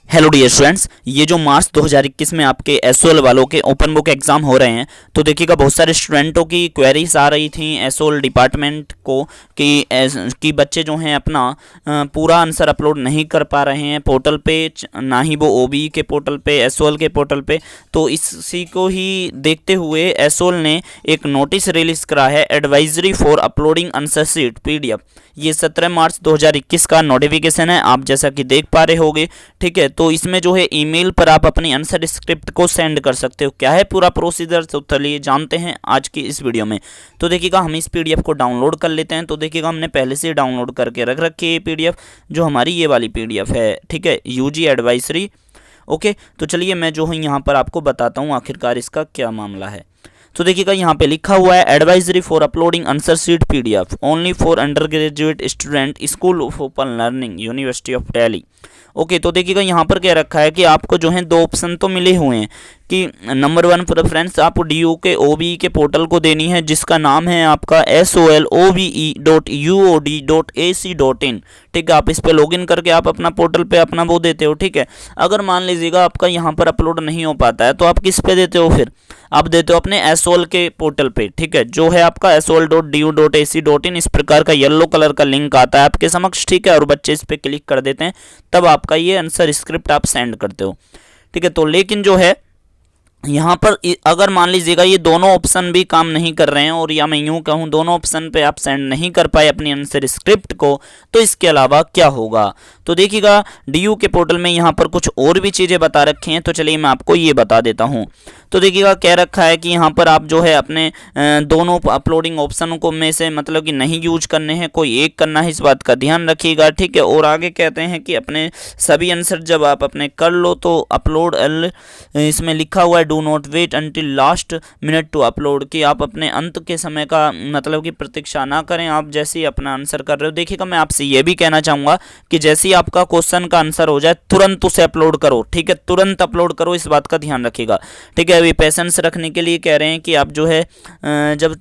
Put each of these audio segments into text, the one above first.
Hello dear students, ये जो मार्च 2021 में आपके एसओएल वालों के ओपन बुक एग्जाम हो रहे हैं, तो देखिएगा बहुत सारे स्टूडेंटों की क्वेरीज आ रही थी एसओएल डिपार्टमेंट को कि बच्चे जो हैं अपना पूरा आंसर अपलोड नहीं कर पा रहे हैं पोर्टल पे, ना ही वो ओबीई के पोर्टल पे, एसओएल के पोर्टल पे। तो इसी को ही देखते हुए एसओएल ने एक नोटिस रिलीज करा है, advisory for uploading answer sheet PDF. ये 17 मार्च 2021 का नोटिफिकेशन है, आप जैसा कि देख पा रहे होगे। ठीक है, तो इसमें जो है ईमेल पर आप अपनी आंसर स्क्रिप्ट को सेंड कर सकते हो। क्या है पूरा प्रोसीजर, तो चलिए जानते हैं आज की इस वीडियो में। तो देखिएगा हम इस पीडीएफ को डाउनलोड कर लेते हैं। तो देखिएगा हमने पहले से डाउनलोड करके रख रखी है पीडीएफ, जो हमारी ये वाली पीडीएफ है। ठीक है, यूजी एडवाइजरी। ओके, तो चलिए मैं जो है यहाँ पर आपको बताता हूँ आखिरकार इसका क्या मामला है। तो देखिएगा यहाँ पे लिखा हुआ है, advisory for uploading answer sheet PDF only for under graduate student, school of open learning, university of Delhi. Okay, तो देखिएगा यहाँ पर क्या रखा है कि आपको जो है दो ऑप्शन तो मिले हुए हैं कि नंबर 1 प्रेफरेंस आप डीयू के ओबीई के पोर्टल को देनी है, जिसका नाम है आपका solove.uod.ac.in। ठीक है, आप इस पे लॉगिन करके आप अपना पोर्टल पे अपना वो देते हो। ठीक है, अगर मान लीजिएगा आपका यहाँ पर अपलोड नहीं हो पाता है, तो आप किस पे देते हो, फिर आप देते हो अपने एसओएल के पोर्टल पे। ठीक है, जो है आपका sol.du.ac.in, इस प्रकार का येलो कलर का लिंक आता है आपके समक्ष। ठीक है, और बच्चे इस पे क्लिक कर देते हैं, तब आपका ये आंसर स्क्रिप्ट आप सेंड करते हो। ठीक है, तो लेकिन जो है यहाँ पर अगर मान लीजिएगा ये दोनों ऑप्शन भी काम नहीं कर रहे हैं, और या मैं यूँ कहूँ दोनों ऑप्शन पे आप सेंड नहीं कर पाए अपनी आंसर स्क्रिप्ट को, तो इसके अलावा क्या होगा। तो देखिएगा डीयू के पोर्टल में यहाँ पर कुछ और भी चीज़ें बता रखी हैं, तो चलिए मैं आपको ये बता देता हूँ। तो देखिएगा कह रखा है कि यहाँ पर आप जो है अपने दोनों अपलोडिंग ऑप्शनों को में से मतलब कि नहीं यूज करने हैं, कोई एक करना है, इस बात का ध्यान रखिएगा। ठीक है, और आगे कहते हैं कि अपने सभी आंसर जब आप अपने कर लो तो अपलोड इसमें लिखा हुआ है, do not wait until last minute to upload, कि आप अपने अंत के समय का मतलब कि प्रतीक्षा ना करें, आप जैसे ही अपना आंसर कर रहे हो। देखिएगा मैं आपसे ये भी कहना चाहूँगा कि जैसे ही आपका क्वेश्चन का आंसर हो जाए तुरंत उसे अपलोड करो। ठीक है, तुरंत अपलोड करो, इस बात का ध्यान रखिएगा। ठीक है, अभी पेशेंस रखने के लिए कह रहे हैं कि आप जो है जब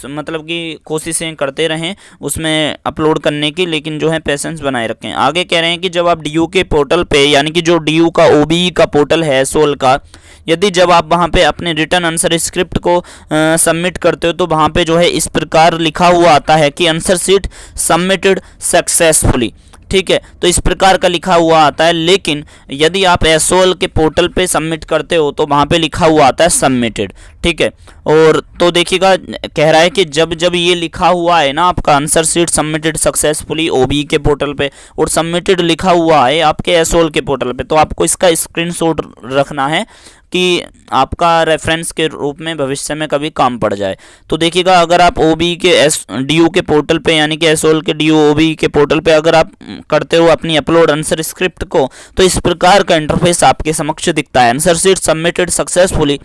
मतलब कि कोशिशें करते रहें उसमें अपलोड करने की, लेकिन जो है पेशेंस बनाए रखें। आगे कह रहे हैं कि जब आप डीयू के पोर्टल पे, यानी कि जो डीयू का ओबीई का पोर्टल है एसओएल का, यदि जब आप वहाँ पे अपने रिटर्न आंसर स्क्रिप्ट को सबमिट करते हो, तो वहाँ पे जो है इस प्रकार लिखा हुआ आता है कि आंसर शीट सबमिटेड सक्सेसफुली। ठीक है, तो इस प्रकार का लिखा हुआ आता है, लेकिन यदि आप एसओएल के पोर्टल पे सबमिट करते हो तो वहाँ पे लिखा हुआ आता है सबमिटेड। ठीक है, और तो देखिएगा कह रहा है कि जब जब ये लिखा हुआ है ना आपका answer sheet submitted successfully OBE के पोर्टल पे, और सबमिटेड लिखा हुआ है आपके एसओएल के पोर्टल पे, तो आपको इसका स्क्रीनशॉट रखना है कि आपका रेफरेंस के रूप में भविष्य में कभी काम पड़ जाए। तो देखिएगा अगर आप ओबीई के डीयू के पोर्टल पे, यानी कि एसओएल के डीयू ओबीई के पोर्टल पे अगर आप करते हो अपनी अपलोड आंसर स्क्रिप्ट को, तो इस प्रकार का इंटरफेस आपके समक्ष दिखता है, answer sheet submitted successfully,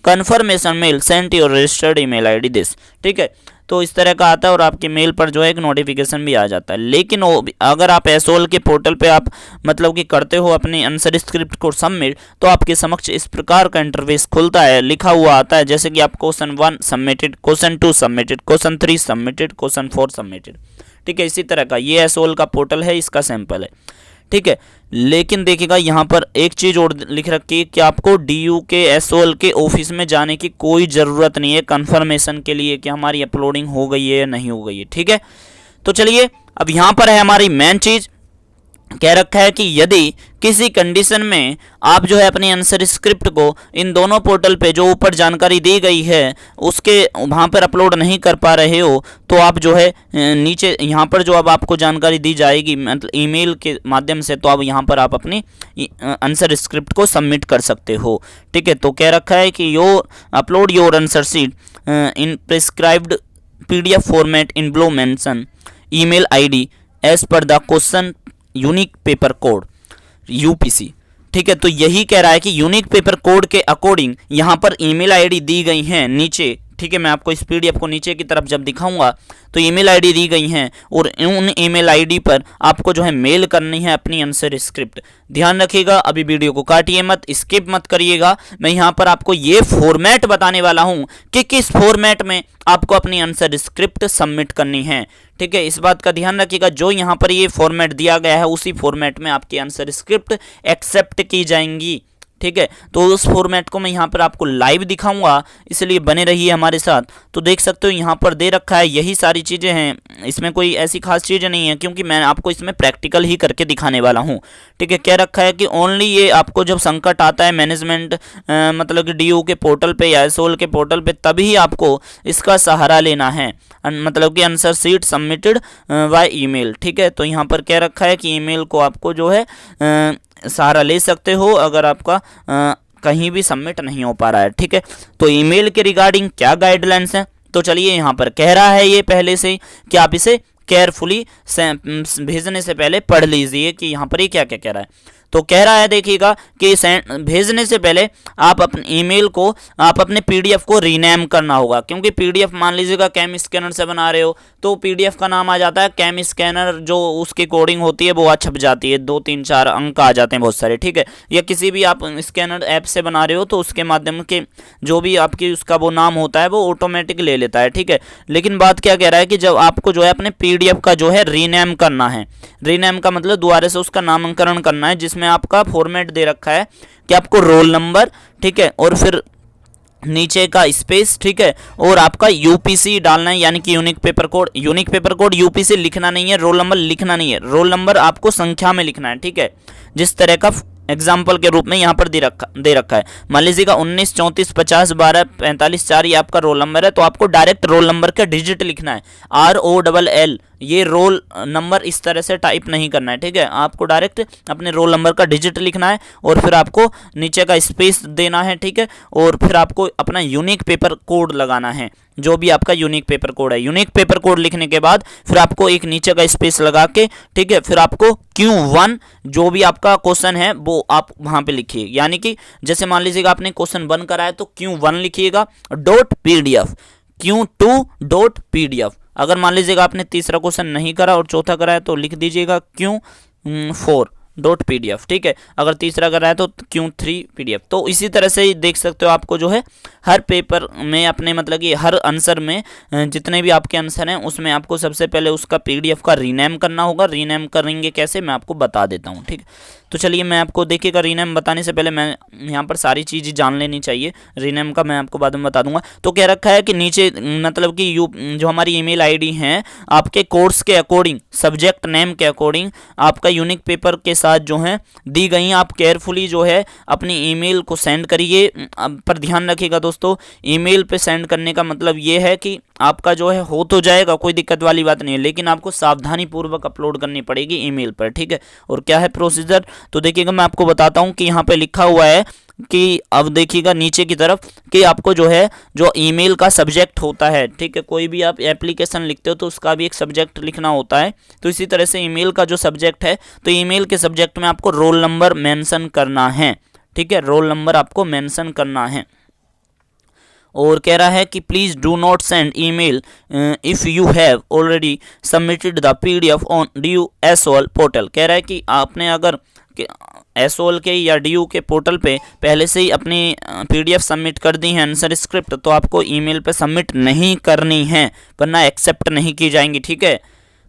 confirmation mail sent your registered email ID this. ठीक है, तो इस तरह का आता है, और आपके मेल पर जो है एक नोटिफिकेशन भी आ जाता है। लेकिन अगर आप एसओएल के पोर्टल पे आप मतलब कि करते हो अपनी आंसर स्क्रिप्ट को सबमिट, तो आपके समक्ष इस प्रकार का इंटरफेस खुलता है, लिखा हुआ आता है जैसे कि आप question 1 submitted, question 2 submitted, question 3 submitted, question 4 submitted. ठीक है, इसी तरह का ये एसओएल का पोर्टल है, इसका सैंपल है। ठीक है, लेकिन देखिएगा यहाँ पर एक चीज़ और लिख रखी है कि आपको डीयू के एसओएल के ऑफिस में जाने की कोई ज़रूरत नहीं है कंफर्मेशन के लिए कि हमारी अपलोडिंग हो गई है या नहीं हो गई है। ठीक है, तो चलिए अब यहाँ पर है हमारी मेन चीज़, कह रखा है कि यदि किसी कंडीशन में आप जो है अपनी आंसर स्क्रिप्ट को इन दोनों पोर्टल पे जो ऊपर जानकारी दी गई है उसके वहाँ पर अपलोड नहीं कर पा रहे हो, तो आप जो है नीचे यहाँ पर जो अब आपको जानकारी दी जाएगी मतलब ईमेल के माध्यम से, तो अब यहाँ पर आप अपनी आंसर स्क्रिप्ट को सबमिट कर सकते हो। ठीक है, तो कह रखा है कि upload your answer sheet in prescribed PDF format in below mentioned email ID as per the question unique paper code UPC. ठीक है, तो यही कह रहा है कि यूनिक पेपर कोड के अकॉर्डिंग यहाँ पर ईमेल ID दी गई हैं नीचे ठीक है, मैं आपको इस पीडीएफ को नीचे की तरफ जब दिखाऊंगा तो ईमेल आईडी दी गई हैं और उन ईमेल आईडी पर आपको जो है मेल करनी है अपनी आंसर स्क्रिप्ट। ध्यान रखिएगा, अभी वीडियो को काटिए मत, स्किप मत करिएगा। मैं यहाँ पर आपको ये फॉर्मेट बताने वाला हूँ कि किस फॉर्मेट में आपको अपनी आंसर स्क्रिप्ट सबमिट करनी है। ठीक है, इस बात का ध्यान रखिएगा, जो यहाँ पर ये फॉर्मेट दिया गया है उसी फॉर्मेट में आपकी आंसर स्क्रिप्ट एक्सेप्ट की जाएंगी। ठीक है, तो उस फॉर्मेट को मैं यहाँ पर आपको लाइव दिखाऊंगा, इसलिए बने रहिए हमारे साथ। तो देख सकते हो यहाँ पर दे रखा है, यही सारी चीज़ें हैं, इसमें कोई ऐसी खास चीज़ें नहीं है क्योंकि मैं आपको इसमें प्रैक्टिकल ही करके दिखाने वाला हूँ। ठीक है, कह रखा है कि ओनली ये आपको जब संकट आता है मैनेजमेंट मतलब कि डीयू के पोर्टल पे या एसओएल के पोर्टल पे, तभी आपको इसका सहारा लेना है, मतलब कि answer sheet submitted by email. ठीक है, तो यहाँ पर कह रखा है कि ईमेल को आपको जो है सहारा ले सकते हो अगर आपका कहीं भी सबमिट नहीं हो पा रहा है। ठीक है, तो ईमेल के रिगार्डिंग क्या गाइडलाइंस हैं, तो चलिए यहाँ पर कह रहा है ये पहले से कि आप इसे केयरफुली भेजने से पहले पढ़ लीजिए कि यहाँ पर ये क्या क्या कह रहा है। तो कह रहा है देखिएगा कि भेजने से पहले आप अपने ईमेल को, आप अपने पीडीएफ को रीनेम करना होगा, क्योंकि पीडीएफ मान लीजिएगा कैम स्कैनर से बना रहे हो तो पीडीएफ का नाम आ जाता है कैम स्कैनर, जो उसकी कोडिंग होती है वो छप जाती है, 2 3 4 अंक आ जाते हैं बहुत सारे। ठीक है, या किसी भी आप स्कैनर ऐप से बना रहे हो तो उसके माध्यम के जो भी आपकी उसका वो नाम होता है वो ऑटोमेटिक ले लेता है। ठीक है, लेकिन बात क्या कह रहा है कि जब आपको जो है अपने पीडीएफ का जो है रीनेम करना है, रीनेम का मतलब दोबारा से उसका नामकरण करना है, जिसमें आपका फॉर्मेट दे रखा है कि आपको रोल नंबर, ठीक है, और फिर नीचे का स्पेस, ठीक है, और आपका यूपीसी डालना है, यानी कि unique paper code. Unique paper code UPC लिखना नहीं है, रोल नंबर लिखना नहीं है, रोल नंबर आपको संख्या में लिखना है। ठीक है, जिस तरह का एग्जाम्पल के रूप में यहाँ पर दे रखा है, मान लीजिएगा 19 34 50 12 45 4 ये आपका रोल नंबर है, तो आपको डायरेक्ट रोल नंबर का डिजिट लिखना है, ROLL, ये रोल नंबर इस तरह से टाइप नहीं करना है। ठीक है, आपको डायरेक्ट अपने रोल नंबर का डिजिट लिखना है और फिर आपको नीचे का स्पेस देना है। ठीक है, और फिर आपको अपना यूनिक पेपर कोड लगाना है, जो भी आपका यूनिक पेपर कोड है। यूनिक पेपर कोड लिखने के बाद फिर आपको एक नीचे का स्पेस लगा के, ठीक है, फिर आपको Q1 जो भी आपका क्वेश्चन है वो आप वहां पे लिखिए, यानी कि जैसे मान लीजिएगा आपने क्वेश्चन 1 कराया तो Q1 लिखिएगा .pdf, Q2.pdf। अगर मान लीजिएगा आपने तीसरा क्वेश्चन नहीं करा और चौथा कराया तो लिख दीजिएगा Q4.pdf। ठीक है, अगर तीसरा कराया तो Q3.pdf। तो इसी तरह से देख सकते हो आपको जो है हर पेपर में अपने मतलब कि हर आंसर में जितने भी आपके आंसर हैं उसमें आपको सबसे पहले उसका पीडीएफ का रीनेम करना होगा। रीनेम करेंगे कैसे मैं आपको बता देता हूँ। ठीक है, तो चलिए मैं आपको देखिएगा, रीनेम बताने से पहले मैं यहाँ पर सारी चीज़ें जान लेनी चाहिए, रीनेम का मैं आपको बाद में बता दूंगा। तो कह रखा है कि नीचे मतलब कि जो हमारी ईमेल आईडी है आपके कोर्स के अकॉर्डिंग, सब्जेक्ट नेम के अकॉर्डिंग आपका यूनिक पेपर के साथ जो है दी गई, आप केयरफुली जो है अपनी ईमेल को सेंड करिए। पर ध्यान रखिएगा दोस्तों, ईमेल पे सेंड करने का मतलब ये है कि आपका जो है हो तो जाएगा, कोई दिक्कत वाली बात नहीं है, लेकिन आपको सावधानी पूर्वक अपलोड करनी पड़ेगी ईमेल पर। ठीक है, और क्या है प्रोसीजर तो देखिएगा मैं आपको बताता हूँ कि यहाँ पे लिखा हुआ है कि अब देखिएगा नीचे की तरफ कि आपको जो है जो ईमेल का सब्जेक्ट होता है, ठीक है, कोई भी आप एप्लीकेशन लिखते हो तो उसका भी एक सब्जेक्ट लिखना होता है। तो इसी तरह से ईमेल का जो सब्जेक्ट है, तो ईमेल के सब्जेक्ट में आपको रोल नंबर मेंशन करना है। ठीक है, रोल नंबर आपको मेंशन करना है। और कह रहा है कि please do not send email if you have already submitted the PDF on DU SOL portal. कह रहा है कि आपने अगर एसओएल के या DU के पोर्टल पे पहले से ही अपनी पीडीएफ सबमिट कर दी है आंसर स्क्रिप्ट, तो आपको ईमेल पे सबमिट नहीं करनी है, वरना एक्सेप्ट नहीं की जाएंगी। ठीक है,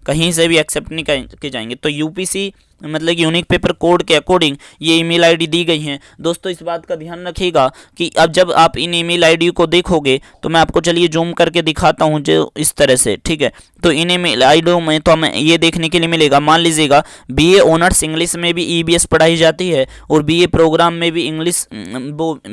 कहीं से भी एक्सेप्ट नहीं की जाएंगे। तो यूपीसी मतलब कि यूनिक पेपर कोड के अकॉर्डिंग ये ईमेल आईडी दी गई हैं। दोस्तों इस बात का ध्यान रखिएगा कि अब जब आप इन ईमेल आईडी को देखोगे तो मैं आपको चलिए जूम करके दिखाता हूं जो इस तरह से। ठीक है, तो इन ईमेल आईडियों में तो हमें ये देखने के लिए मिलेगा, मान लीजिएगा BA ऑनर्स इंग्लिश में भी EBS पढ़ाई जाती है और BA प्रोग्राम में भी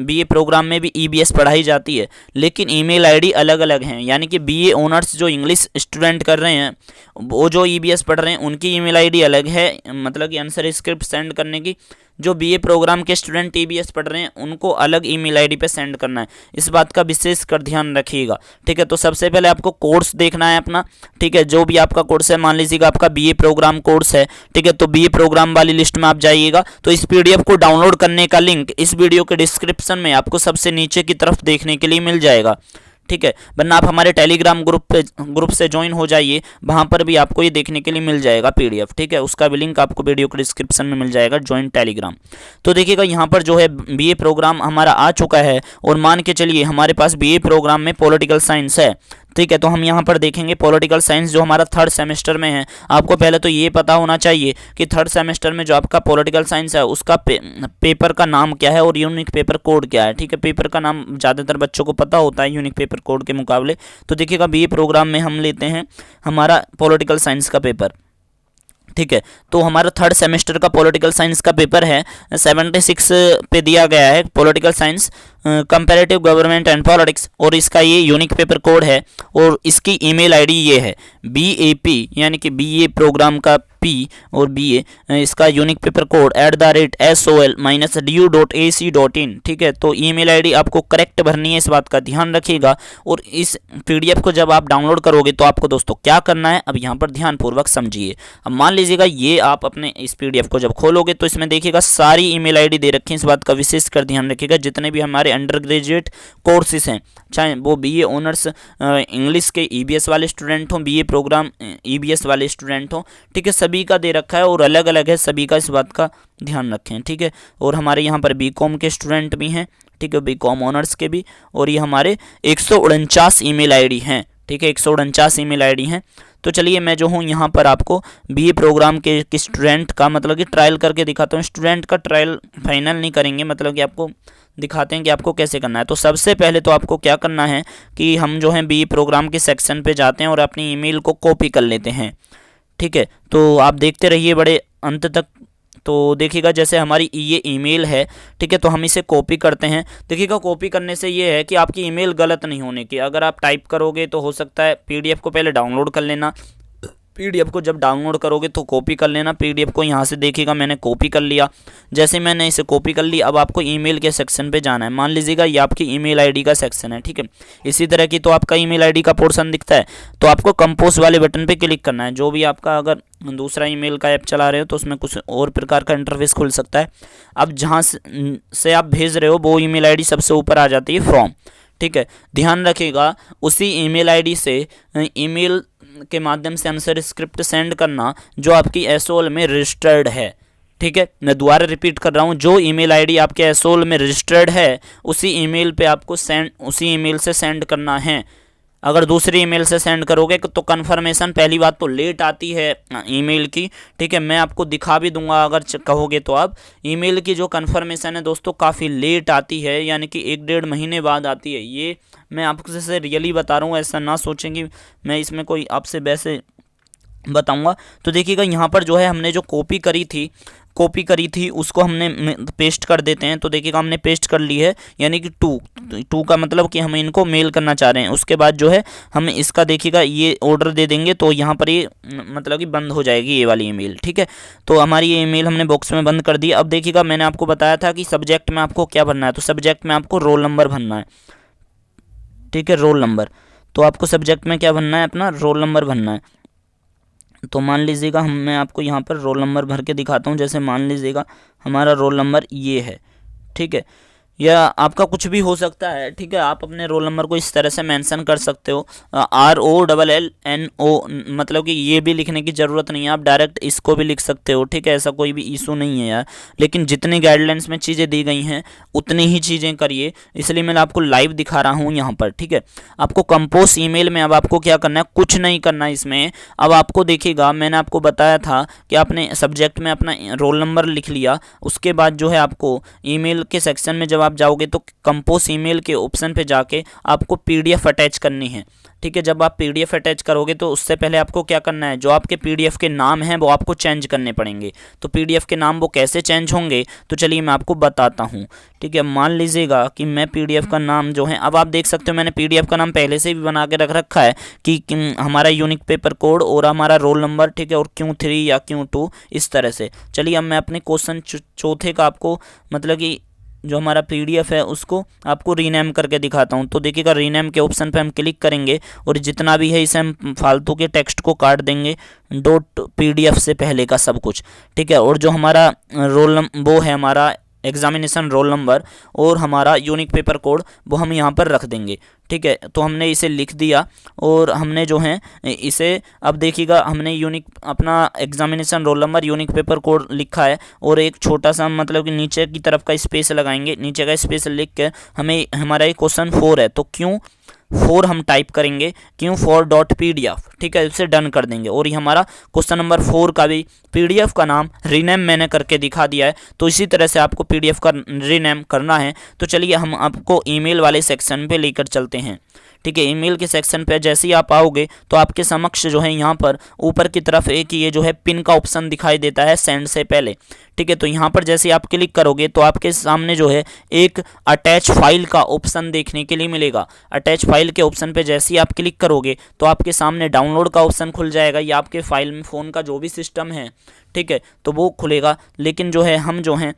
BA प्रोग्राम में भी EBS पढ़ाई जाती है, लेकिन ईमेल आईडी अलग अलग हैं। यानी कि BA ऑनर्स जो इंग्लिश स्टूडेंट कर रहे हैं वो जो EBS पढ़ रहे हैं उनकी ईमेल आईडी अलग है, मतलब कि आंसर स्क्रिप्ट सेंड करने की। जो BA प्रोग्राम के स्टूडेंट EBS पढ़ रहे हैं उनको अलग ईमेल आईडी पे सेंड करना है, इस बात का विशेष कर ध्यान रखिएगा। ठीक है, तो सबसे पहले आपको कोर्स देखना है अपना। ठीक है, जो भी आपका कोर्स है, मान लीजिएगा आपका BA प्रोग्राम कोर्स है, ठीक है, तो BA प्रोग्राम वाली लिस्ट में आप जाइएगा। तो इस PDF को डाउनलोड करने का लिंक इस वीडियो के डिस्क्रिप्शन में आपको सबसे नीचे की तरफ देखने के लिए मिल जाएगा। ठीक है, वरना आप हमारे टेलीग्राम ग्रुप से ज्वाइन हो जाइए, वहाँ पर भी आपको ये देखने के लिए मिल जाएगा पीडीएफ, ठीक है। उसका भी लिंक आपको वीडियो के डिस्क्रिप्शन में मिल जाएगा, ज्वाइन टेलीग्राम। तो देखिएगा यहाँ पर जो है बीए प्रोग्राम हमारा आ चुका है, और मान के चलिए हमारे पास बीए प्रोग्राम में पॉलिटिकल साइंस है, ठीक है। तो हम यहाँ पर देखेंगे पॉलिटिकल साइंस जो हमारा थर्ड सेमेस्टर में है। आपको पहले तो ये पता होना चाहिए कि थर्ड सेमेस्टर में जो आपका पॉलिटिकल साइंस है उसका पेपर का नाम क्या है और यूनिक पेपर कोड क्या है, ठीक है। पेपर का नाम ज़्यादातर बच्चों को पता होता है यूनिक पेपर कोड के मुकाबले। तो देखिएगा बीए प्रोग्राम में हम लेते हैं हमारा पॉलिटिकल साइंस का पेपर, ठीक है। तो हमारा थर्ड सेमेस्टर का पॉलिटिकल साइंस का पेपर है 76 पे दिया गया है, political science comparative government and politics, और इसका ये यूनिक पेपर कोड है, और इसकी ईमेल आईडी ये है BAP यानी कि बीए प्रोग्राम का P और BA, इसका यूनिक पेपर कोड @sol-du.ac.in, ठीक है। तो ईमेल आईडी आपको करेक्ट भरनी है, इस बात का ध्यान रखिएगा। और इस पीडीएफ को जब आप डाउनलोड करोगे तो आपको दोस्तों क्या करना है, अब यहाँ पर ध्यानपूर्वक समझिए। अब मान लीजिएगा ये आप अपने इस पीडीएफ को जब खोलोगे तो इसमें देखिएगा सारी ईमेल आईडी दे रखी है, इस बात का विशेष कर ध्यान रखिएगा। जितने भी हमारे अंडर ग्रेजुएट कोर्सेज हैं, चाहे वो बीए ऑनर्स इंग्लिश के EBS वाले स्टूडेंट हों, बीए प्रोग्राम EBS वाले स्टूडेंट हों, ठीक है, सभी का दे रखा है और अलग अलग है सभी का, इस बात का ध्यान रखें, ठीक है। और हमारे यहाँ पर BCom के स्टूडेंट भी हैं, ठीक है, BCom ऑनर्स के भी, और ये हमारे 149 ईमेल आईडी हैं, ठीक है, 149 ईमेल आईडी हैं। तो चलिए मैं जो हूँ यहाँ पर आपको बीए प्रोग्राम के स्टूडेंट का मतलब कि ट्रायल करके दिखाता हूँ। स्टूडेंट का ट्रायल फाइनल नहीं करेंगे, मतलब कि आपको दिखाते हैं कि आपको कैसे करना है। तो सबसे पहले तो आपको क्या करना है कि हम जो है बीए प्रोग्राम के सेक्शन पे जाते हैं और अपनी ईमेल को कॉपी कर लेते हैं, ठीक है। तो आप देखते रहिए बड़े अंत तक। तो देखिएगा जैसे हमारी ये ईमेल है, ठीक है, तो हम इसे कॉपी करते हैं। देखिएगा कॉपी करने से ये है कि आपकी ईमेल गलत नहीं होने की। अगर आप टाइप करोगे तो हो सकता है पीडीएफ को पहले डाउनलोड कर लेना, पीडीएफ को जब डाउनलोड करोगे तो कॉपी कर लेना। पीडीएफ को यहाँ से देखिएगा मैंने कॉपी कर लिया। जैसे मैंने इसे कॉपी कर ली, अब आपको ईमेल के सेक्शन पे जाना है। मान लीजिएगा ये आपकी ईमेल आईडी का सेक्शन है, ठीक है। इसी तरह की तो आपका ईमेल आईडी का पोर्शन दिखता है, तो आपको कंपोज वाले बटन पे क्लिक करना है। जो भी आपका अगर दूसरा ईमेल का ऐप चला रहे हो तो उसमें कुछ और प्रकार का इंटरफेस खुल सकता है। अब जहाँ से आप भेज रहे हो वो ईमेल आईडी सबसे ऊपर आ जाती है फ्रॉम, ठीक है। ध्यान रखिएगा उसी ईमेल आईडी से ईमेल के माध्यम से आंसर स्क्रिप्ट सेंड करना जो आपकी एसओएल में रजिस्टर्ड है, ठीक है। मैं दोबारा रिपीट कर रहा हूँ, जो ईमेल आईडी आपके एसओएल में रजिस्टर्ड है उसी ईमेल पे आपको उसी ईमेल से सेंड करना है। अगर दूसरी ईमेल से सेंड करोगे तो कन्फर्मेशन पहली बात तो लेट आती है ईमेल की, ठीक है। मैं आपको दिखा भी दूंगा अगर कहोगे तो। आप ईमेल की जो कन्फर्मेशन है दोस्तों काफ़ी लेट आती है, यानी कि 1-1.5 महीने बाद आती है। ये मैं आपको जैसे रियली बता रहा हूँ, ऐसा ना सोचें कि मैं इसमें कोई आपसे वैसे बताऊंगा। तो देखिएगा यहाँ पर जो है हमने जो कॉपी करी थी उसको हमने पेस्ट कर देते हैं। तो देखिएगा हमने पेस्ट कर ली है, यानी कि टू का मतलब कि हम इनको मेल करना चाह रहे हैं। उसके बाद जो है हम इसका देखिएगा ये ऑर्डर दे देंगे, तो यहाँ पर ये मतलब कि बंद हो जाएगी ये वाली ईमेल, ठीक है। तो हमारी ये ईमेल हमने बॉक्स में बंद कर दी। अब देखिएगा मैंने आपको बताया था कि सब्जेक्ट में आपको क्या भरना है, तो सब्जेक्ट में आपको रोल नंबर भरना है, ठीक है, रोल नंबर। तो आपको सब्जेक्ट में क्या भरना है, अपना रोल नंबर भरना है। तो मान लीजिएगा मैं आपको यहाँ पर रोल नंबर भर के दिखाता हूँ। जैसे मान लीजिएगा हमारा रोल नंबर ये है, ठीक है, या आपका कुछ भी हो सकता है, ठीक है। आप अपने रोल नंबर को इस तरह से मेंशन कर सकते हो, ROLLNO, मतलब कि ये भी लिखने की ज़रूरत नहीं है, आप डायरेक्ट इसको भी लिख सकते हो, ठीक है। ऐसा कोई भी इशू नहीं है यार, लेकिन जितनी गाइडलाइंस में चीज़ें दी गई हैं उतनी ही चीज़ें करिए, इसलिए मैं आपको लाइव दिखा रहा हूँ यहाँ पर, ठीक है। आपको कंपोज ईमेल में अब आपको क्या करना है, कुछ नहीं करना है इसमें। अब आपको देखिएगा मैंने आपको बताया था कि आपने सब्जेक्ट में अपना रोल नंबर लिख लिया, उसके बाद जो है आपको ईमेल के सेक्शन में जब आप जाओगे तो कंपोज ईमेल के ऑप्शन पे जाके आपको पीडीएफ अटैच करनी है, ठीक है। जब आप पीडीएफ अटैच करोगे तो उससे पहले आपको क्या करना है, जो आपके पीडीएफ के नाम हैं वो आपको चेंज करने पड़ेंगे। तो पीडीएफ के नाम वो कैसे चेंज होंगे, तो चलिए मैं आपको बताता हूँ, ठीक है। मान लीजिएगा कि मैं पीडीएफ का नाम जो है, अब आप देख सकते हो मैंने पीडीएफ का नाम पहले से भी बना के रख रखा है कि हमारा यूनिक पेपर कोड और हमारा रोल नंबर, ठीक है, और Q3 या Q2 इस तरह से। चलिए अब मैं अपने क्वेश्चन चौथे का आपको मतलब कि जो हमारा पीडीएफ है उसको आपको रीनेम करके दिखाता हूं। तो देखिएगा रीनेम के ऑप्शन पे हम क्लिक करेंगे और जितना भी है इसे हम फालतू के टेक्स्ट को काट देंगे, .pdf से पहले का सब कुछ, ठीक है। और जो हमारा वो है हमारा एग्जामिनेशन रोल नंबर और हमारा यूनिक पेपर कोड वो हम यहाँ पर रख देंगे। ठीक है, तो हमने इसे लिख दिया और हमने जो है इसे अब देखिएगा हमने यूनिक अपना examination roll number unique paper code लिखा है और एक छोटा सा मतलब कि नीचे की तरफ का स्पेस लगाएंगे। नीचे का स्पेस लिख के हमें हमारा ये क्वेश्चन 4 है तो क्यों 4 हम टाइप करेंगे, क्यों 4.pdf। ठीक है, इसे डन कर देंगे और ये हमारा क्वेश्चन नंबर 4 का भी पीडीएफ का नाम रीनेम मैंने करके दिखा दिया है। तो इसी तरह से आपको पीडीएफ का रीनेम करना है। तो चलिए हम आपको ईमेल वाले सेक्शन पे लेकर चलते हैं। ठीक है, ईमेल के सेक्शन पे जैसे ही आप आओगे तो आपके समक्ष जो है यहाँ पर ऊपर की तरफ एक ये जो है पिन का ऑप्शन दिखाई देता है सेंड से पहले। ठीक है, तो यहाँ पर जैसे आप क्लिक करोगे तो आपके सामने जो है एक अटैच फाइल का ऑप्शन देखने के लिए मिलेगा। अटैच फाइल के ऑप्शन पे जैसे ही आप क्लिक करोगे तो आपके सामने डाउनलोड का ऑप्शन खुल जाएगा या आपके फाइल में फ़ोन का जो भी सिस्टम है, ठीक है, तो वो खुलेगा। लेकिन जो है हम जो हैं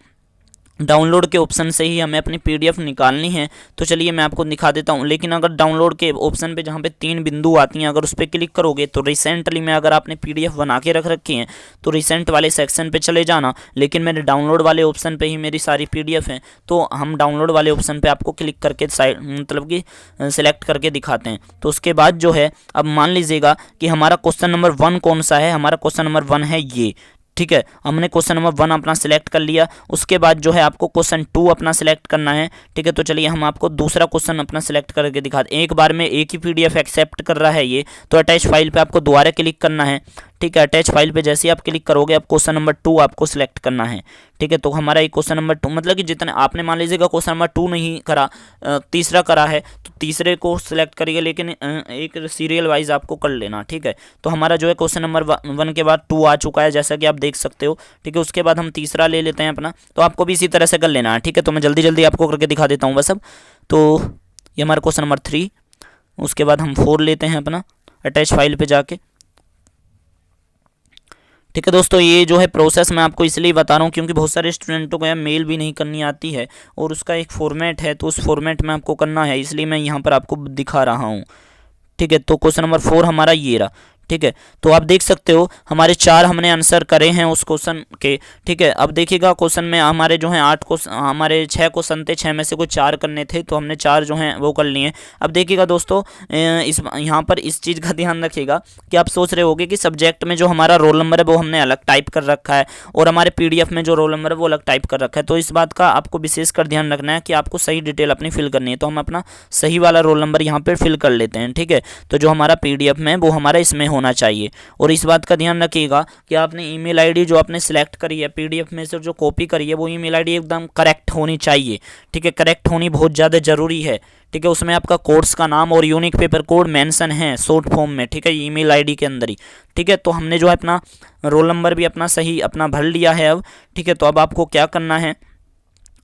डाउनलोड के ऑप्शन से ही हमें अपनी पीडीएफ निकालनी है। तो चलिए मैं आपको दिखा देता हूँ। लेकिन अगर डाउनलोड के ऑप्शन पे जहाँ पे 3 बिंदु आती हैं अगर उस पर क्लिक करोगे तो रिसेंटली में अगर आपने पीडीएफ बना के रख रखी हैं तो रिसेंट वाले सेक्शन पे चले जाना। लेकिन मेरे डाउनलोड वाले ऑप्शन पे ही मेरी सारी पीडीएफ हैं तो हम डाउनलोड वाले ऑप्शन पे आपको क्लिक करके साइड मतलब कि सिलेक्ट करके दिखाते हैं। तो उसके बाद जो है अब मान लीजिएगा कि हमारा क्वेश्चन नंबर 1 कौन सा है। हमारा क्वेश्चन नंबर 1 है ये। ठीक है, हमने क्वेश्चन नंबर 1 अपना सिलेक्ट कर लिया। उसके बाद जो है आपको क्वेश्चन 2 अपना सिलेक्ट करना है। ठीक है, तो चलिए हम आपको दूसरा क्वेश्चन अपना सिलेक्ट करके दिखाते हैं। एक बार में एक ही पीडीएफ एक्सेप्ट कर रहा है ये, तो अटैच फाइल पे आपको दोबारा क्लिक करना है। ठीक है, अटैच फाइल पे जैसे ही आप क्लिक करोगे अब क्वेश्चन नंबर 2 आपको सिलेक्ट करना है। ठीक है, तो हमारा ये क्वेश्चन नंबर 2 मतलब कि जितने आपने मान लीजिएगा क्वेश्चन नंबर 2 नहीं करा, तीसरा करा है तो तीसरे को सिलेक्ट करिए, लेकिन एक सीरियल वाइज आपको कर लेना। ठीक है, तो हमारा जो है क्वेश्चन नंबर 1 के बाद 2 आ चुका है जैसा कि आप देख सकते हो। ठीक है, उसके बाद हम तीसरा ले लेते हैं अपना, तो आपको भी इसी तरह से कर लेना है। ठीक है, तो मैं जल्दी जल्दी आपको करके दिखा देता हूँ बस अब। तो ये हमारा क्वेश्चन नंबर 3, उसके बाद हम 4 लेते हैं अपना अटैच फाइल पे जाके। ठीक है दोस्तों, ये जो है प्रोसेस मैं आपको इसलिए बता रहा हूँ क्योंकि बहुत सारे स्टूडेंटों को यार मेल भी नहीं करनी आती है और उसका एक फॉर्मेट है, तो उस फॉर्मेट में आपको करना है, इसलिए मैं यहाँ पर आपको दिखा रहा हूँ। ठीक है, तो क्वेश्चन नंबर 4 हमारा ये रहा। ठीक है, तो आप देख सकते हो हमारे 4 हमने आंसर करे हैं उस क्वेश्चन के। ठीक है, अब देखिएगा क्वेश्चन में हमारे जो हैं 8 क्वेश्चन, हमारे 6 क्वेश्चन थे, 6 में से कुछ 4 करने थे तो हमने 4 जो हैं वो कर लिए। अब देखिएगा दोस्तों इस यहाँ पर इस चीज़ का ध्यान रखिएगा कि आप सोच रहे होगे कि सब्जेक्ट में जो हमारा रोल नंबर है वो हमने अलग टाइप कर रखा है और हमारे पीडीएफ में जो रोल नंबर है वो अलग टाइप कर रखा है। तो इस बात का आपको विशेष कर ध्यान रखना है कि आपको सही डिटेल अपनी फिल करनी है। तो हम अपना सही वाला रोल नंबर यहाँ पर फिल कर लेते हैं। ठीक है, तो जो हमारा पीडीएफ में वो हमारा इसमें होना चाहिए। और इस बात का ध्यान रखिएगा कि आपने ईमेल आईडी जो आपने सिलेक्ट करी है पीडीएफ में से जो कॉपी करी है वो ईमेल आईडी एकदम करेक्ट होनी चाहिए। ठीक है, करेक्ट होनी बहुत ज़्यादा ज़रूरी है। ठीक है, उसमें आपका कोर्स का नाम और यूनिक पेपर कोड मेंशन है शॉर्ट फॉर्म में। ठीक है, ईमेल आईडी के अंदर ही। ठीक है, तो हमने जो है अपना रोल नंबर भी अपना सही अपना भर लिया है अब। ठीक है, तो अब आपको क्या करना है,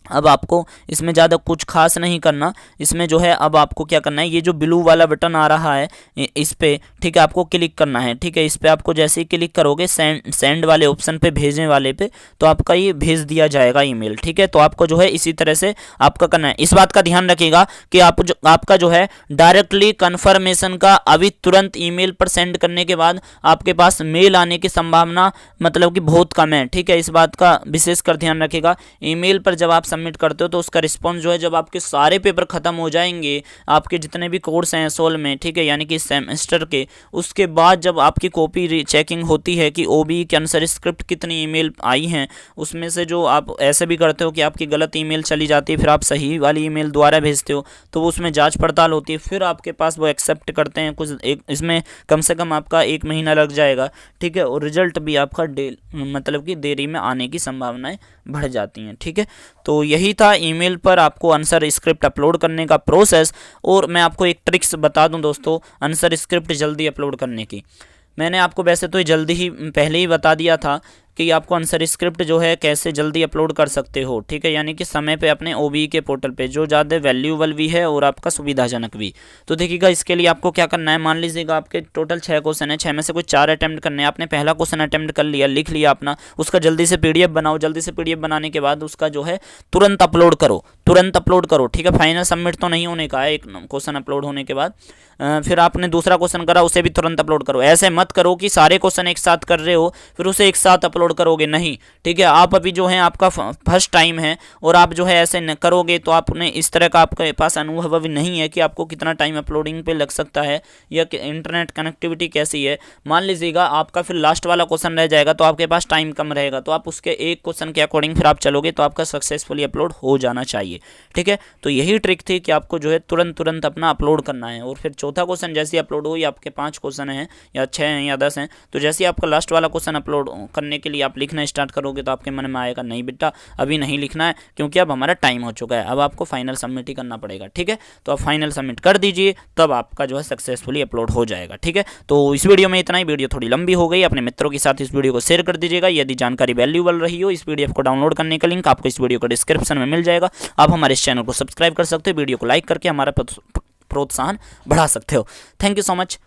अब आपको इसमें ज़्यादा कुछ खास नहीं करना। इसमें जो है अब आपको क्या करना है, ये जो ब्लू वाला बटन आ रहा है इस पर, ठीक है, आपको क्लिक करना है। ठीक है, इस पर आपको जैसे ही क्लिक करोगे सेंड वाले ऑप्शन पे, भेजने वाले पे, तो आपका ये भेज दिया जाएगा ईमेल। ठीक है, तो आपको जो है इसी तरह से आपका करना है। इस बात का ध्यान रखिएगा कि आपका जो है डायरेक्टली कन्फर्मेशन का अभी तुरंत ईमेल पर सेंड करने के बाद आपके पास मेल आने की संभावना मतलब कि बहुत कम है। ठीक है, इस बात का विशेष कर ध्यान रखिएगा। ईमेल पर जब आप सबमिट करते हो तो उसका रिस्पॉन्स जो है जब आपके सारे पेपर खत्म हो जाएंगे, आपके जितने भी कोर्स हैं सोल में, ठीक है, यानी कि सेमेस्टर के, उसके बाद जब आपकी कॉपी चेकिंग होती है कि ओबी के आंसर स्क्रिप्ट कितनी ईमेल आई हैं, उसमें से जो आप ऐसे भी करते हो कि आपकी गलत ईमेल चली जाती है, फिर आप सही वाली ईमेल दोबारा भेजते हो, तो वो उसमें जांच पड़ताल होती है, फिर आपके पास वो एक्सेप्ट करते हैं कुछ इसमें कम से कम आपका 1 महीना लग जाएगा। ठीक है, और रिजल्ट भी आपका मतलब कि देरी में आने की संभावनाएं बढ़ जाती हैं। ठीक है, तो यही था ईमेल पर आपको आंसर स्क्रिप्ट अपलोड करने का प्रोसेस। और मैं आपको एक ट्रिक्स बता दूं दोस्तों आंसर स्क्रिप्ट जल्दी अपलोड करने की। मैंने आपको वैसे तो जल्दी ही पहले ही बता दिया था कि आपको आंसर स्क्रिप्ट जो है कैसे जल्दी अपलोड कर सकते हो। ठीक है, यानी कि समय पे अपने ओबी के पोर्टल पे, जो ज़्यादा वैल्यूएबल भी है और आपका सुविधाजनक भी। तो देखिएगा इसके लिए आपको क्या करना है, मान लीजिएगा आपके टोटल 6 क्वेश्चन है, 6 में से कुछ 4 अटैम्प्ट करने हैं। आपने पहला क्वेश्चन अटैम्प्ट कर लिया, लिख लिया अपना, उसका जल्दी से पीडीएफ बनाओ। जल्दी से पीडीएफ बनाने के बाद उसका जो है तुरंत अपलोड करो। तुरंत अपलोड करो, ठीक है। फाइनल सबमिट तो नहीं होने का है, एक क्वेश्चन अपलोड होने के बाद फिर आपने दूसरा क्वेश्चन करा उसे भी तुरंत अपलोड करो। ऐसे मत करो कि सारे क्वेश्चन एक साथ कर रहे हो फिर उसे एक साथ अपलोड करोगे, नहीं, ठीक है। आप अभी जो है आपका फर्स्ट टाइम है और आप जो है ऐसे न करोगे तो आपने इस तरह का आपके पास अनुभव अभी नहीं है कि आपको कितना टाइम अपलोडिंग पे लग सकता है या इंटरनेट कनेक्टिविटी कैसी है। मान लीजिएगा आपका फिर लास्ट वाला क्वेश्चन रह जाएगा तो आपके पास टाइम कम रहेगा, तो आप उसके एक क्वेश्चन के अकॉर्डिंग फिर आप चलोगे तो आपका सक्सेसफुली अपलोड हो जाना चाहिए, ठीक है। तो यही ट्रिक थी कि आपको जो है तुरंत अपना अपलोड करना है। और फिर चौथा क्वेश्चन जैसे अपलोड हो, या आपके 5 क्वेश्चन हैं या 6 हैं या 10 हैं, तो जैसे आपका लास्ट वाला क्वेश्चन अपलोड करने के लिए आप लिखना स्टार्ट करोगे तो आपके मन में आएगा नहीं बेटा अभी नहीं लिखना है क्योंकि अब हमारा टाइम हो चुका है, अब आपको फाइनल सबमिट ही करना पड़ेगा, ठीक है। तो आप फाइनल सबमिट कर दीजिए तब आपका जो है सक्सेसफुली अपलोड हो जाएगा, ठीक है। तो इस वीडियो में इतना ही। वीडियो थोड़ी लंबी हो गई, अपने मित्रों के साथ इस वीडियो को शेयर कर दीजिएगा। यदि जानकारी वैल्यूएबल रही हो, इस पीडीएफ को डाउनलोड करने का लिंक आपको इस वीडियो को डिस्क्रिप्शन में मिल जाएगा। आप हमारे इस चैनल को सब्सक्राइब कर सकते हो, वीडियो को लाइक करके हमारा प्रोत्साहन बढ़ा सकते हो। Thank you so much.